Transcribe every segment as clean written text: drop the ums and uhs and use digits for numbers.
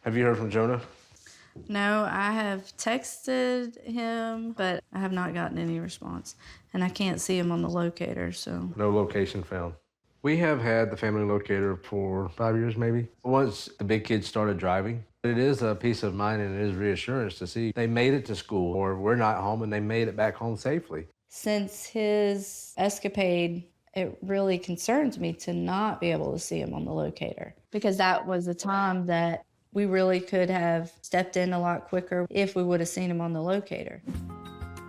Have you heard from Jonah? No, I have texted him, but I have not gotten any response. And I can't see him on the locator, so. No location found. We have had the family locator for 5 years, maybe. Once the big kids started driving, it is a peace of mind and it is reassurance to see they made it to school or we're not home and they made it back home safely. Since his escapade, it really concerns me to not be able to see him on the locator, because that was a time that we really could have stepped in a lot quicker if we would have seen him on the locator.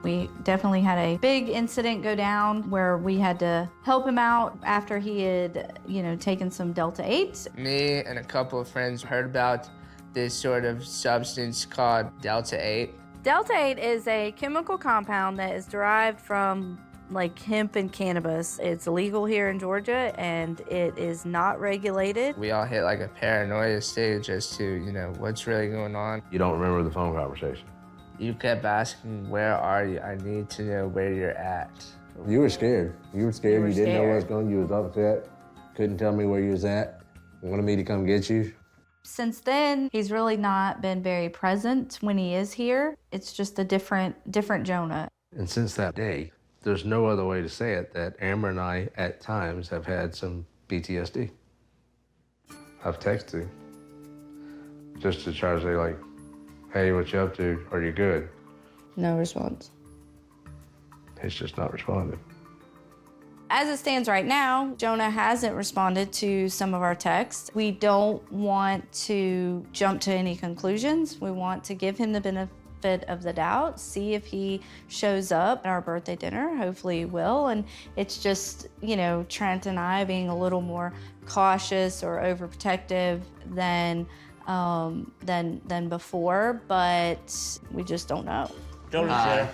We definitely had a big incident go down where we had to help him out after he had, taken some Delta 8s. Me and a couple of friends heard about this sort of substance called Delta 8. Delta 8 is a chemical compound that is derived from hemp and cannabis. It's illegal here in Georgia and it is not regulated. We all hit a paranoia stage as to, what's really going on. You don't remember the phone conversation? You kept asking, where are you? I need to know where you're at. You were scared. You were scared. You didn't know what was going on. You was upset. Couldn't tell me where you was at. Wanted me to come get you. Since then, he's really not been very present when he is here. It's just a different Jonah. And since that day, there's no other way to say it that Amber and I, at times, have had some PTSD. I've texted him just to try to say, hey, what you up to? Are you good? No response. He's just not responding. As it stands right now, Jonah hasn't responded to some of our texts. We don't want to jump to any conclusions. We want to give him the benefit of the doubt, see if he shows up at our birthday dinner. Hopefully he will. And it's just, Trent and I being a little more cautious or overprotective than before, but we just don't know. Jonah's here.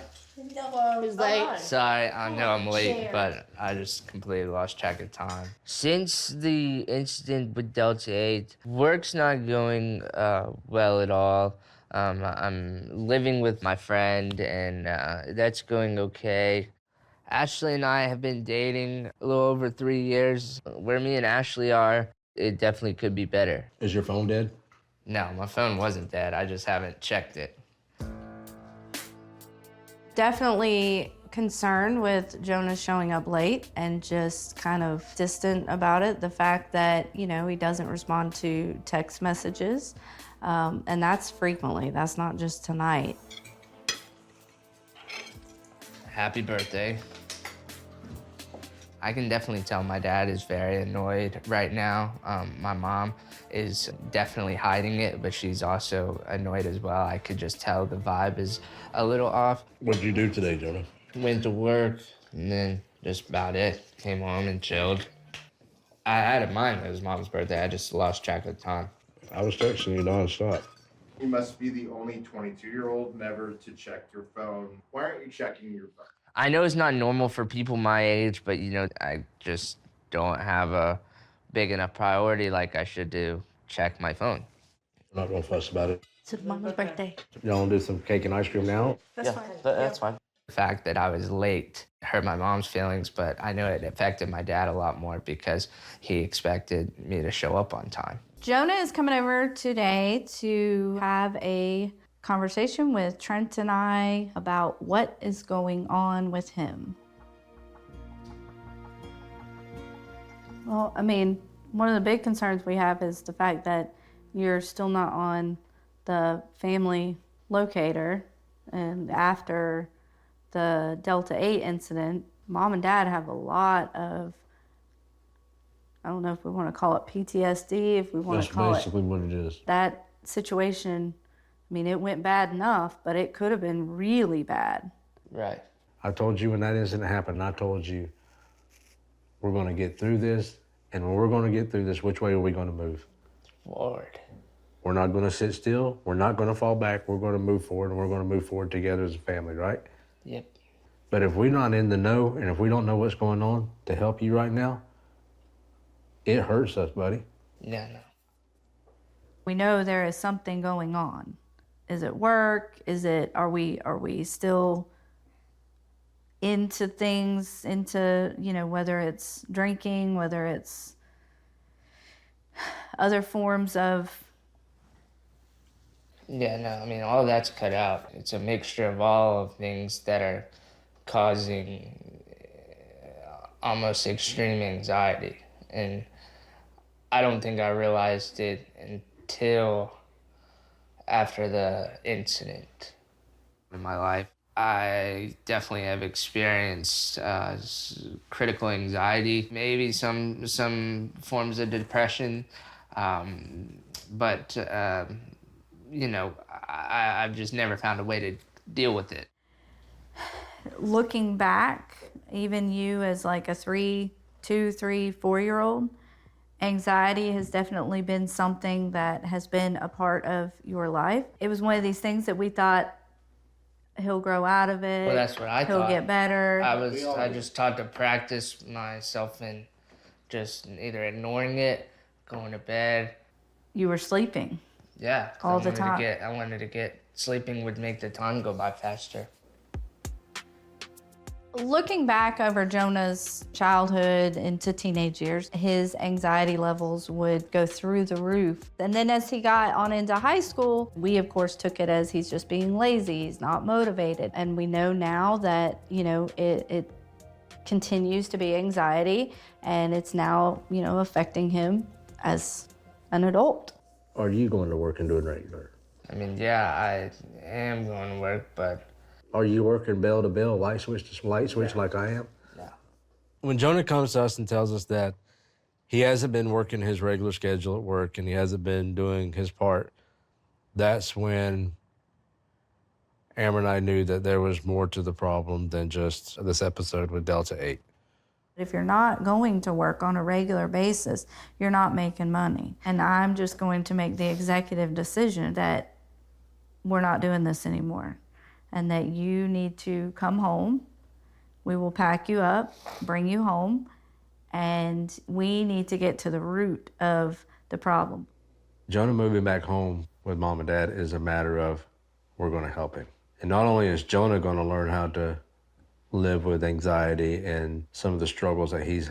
Who's late? Sorry, I know I'm late, but I just completely lost track of time. Since the incident with Delta 8, work's not going well at all. I'm living with my friend, and that's going okay. Ashley and I have been dating a little over 3 years. Where me and Ashley are, it definitely could be better. Is your phone dead? No, my phone wasn't dead. I just haven't checked it. Definitely concerned with Jonah showing up late and just kind of distant about it. The fact that, he doesn't respond to text messages. And that's frequently, that's not just tonight. Happy birthday. I can definitely tell my dad is very annoyed right now. My mom is definitely hiding it, but she's also annoyed as well. I could just tell the vibe is a little off. What did you do today, Jonah? Went to work, and then just about it. Came home and chilled. I had in mind it was Mom's birthday. I just lost track of time. I was texting you nonstop. You must be the only 22-year-old never to check your phone. Why aren't you checking your phone? I know it's not normal for people my age, but I just don't have a big enough priority like I should do. Check my phone. I'm not gonna fuss about it. It's Mama's birthday. Y'all wanna do some cake and ice cream now? That's fine. That's fine. The fact that I was late hurt my mom's feelings, but I know it affected my dad a lot more because he expected me to show up on time. Jonah is coming over today to have a conversation with Trent and I about what is going on with him. Well, one of the big concerns we have is the fact that you're still not on the family locator. And after the Delta 8 incident, Mom and Dad have a lot of, I don't know if we want to call it PTSD, if we want to call it. That's basically what it is. That situation, it went bad enough, but it could have been really bad. Right. I told you when that incident happened, I told you we're gonna get through this, and when we're gonna get through this, which way are we gonna move? Forward. We're not gonna sit still, we're not gonna fall back, we're gonna move forward, and we're gonna move forward together as a family, right? Yep. But if we're not in the know, and if we don't know what's going on to help you right now, it hurts us, buddy. No. We know there is something going on. Is it work? Are we still into things, whether it's drinking, whether it's other forms of Yeah, no, I mean, all that's cut out. It's a mixture of all of things that are causing almost extreme anxiety. And I don't think I realized it until after the incident in my life. I definitely have experienced critical anxiety, maybe some forms of depression, but you know, I've just never found a way to deal with it. Looking back, even you as like a 4-year-old, anxiety has definitely been something that has been a part of your life. It was one of these things that we thought he'll grow out of it. Well, that's what I He'll thought. get better. I just taught to practice myself in just either ignoring it, going to bed. You were sleeping. Yeah, 'cause All the time. I wanted to get sleeping would make the time go by faster. Looking back over Jonah's childhood into teenage years, his anxiety levels would go through the roof. And then as he got on into high school, we of course took it as he's just being lazy, he's not motivated. And we know now that, you know, it continues to be anxiety and it's now, you know, affecting him as an adult. Are you going to work and doing regular? I mean, yeah, I am going to work, but Are you working bell to bell, light switch to light switch like I am? no. When Jonah comes to us and tells us that he hasn't been working his regular schedule at work and he hasn't been doing his part, that's when Amber and I knew that there was more to the problem than just this episode with Delta 8. If you're not going to work on a regular basis, you're not making money. And I'm just going to make the executive decision that we're not doing this anymore and that you need to come home. We will pack you up, bring you home, and we need to get to the root of the problem. Jonah moving back home with mom and dad is a matter of we're going to help him. And not only is Jonah going to learn how to live with anxiety and some of the struggles that he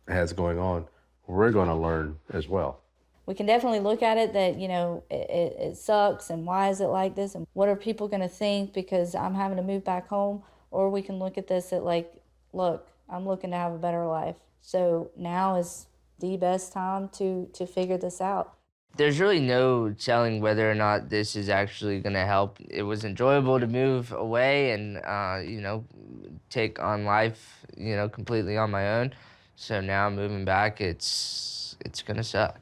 has going on, we're going to learn as well. We can definitely look at it that, you know, it sucks and why is it like this and what are people going to think because I'm having to move back home, or we can look at this at like, look, I'm looking to have a better life. So now is the best time to figure this out. There's really no telling whether or not this is actually going to help. It was enjoyable to move away and, you know, take on life, you know, completely on my own. So now moving back, it's going to suck.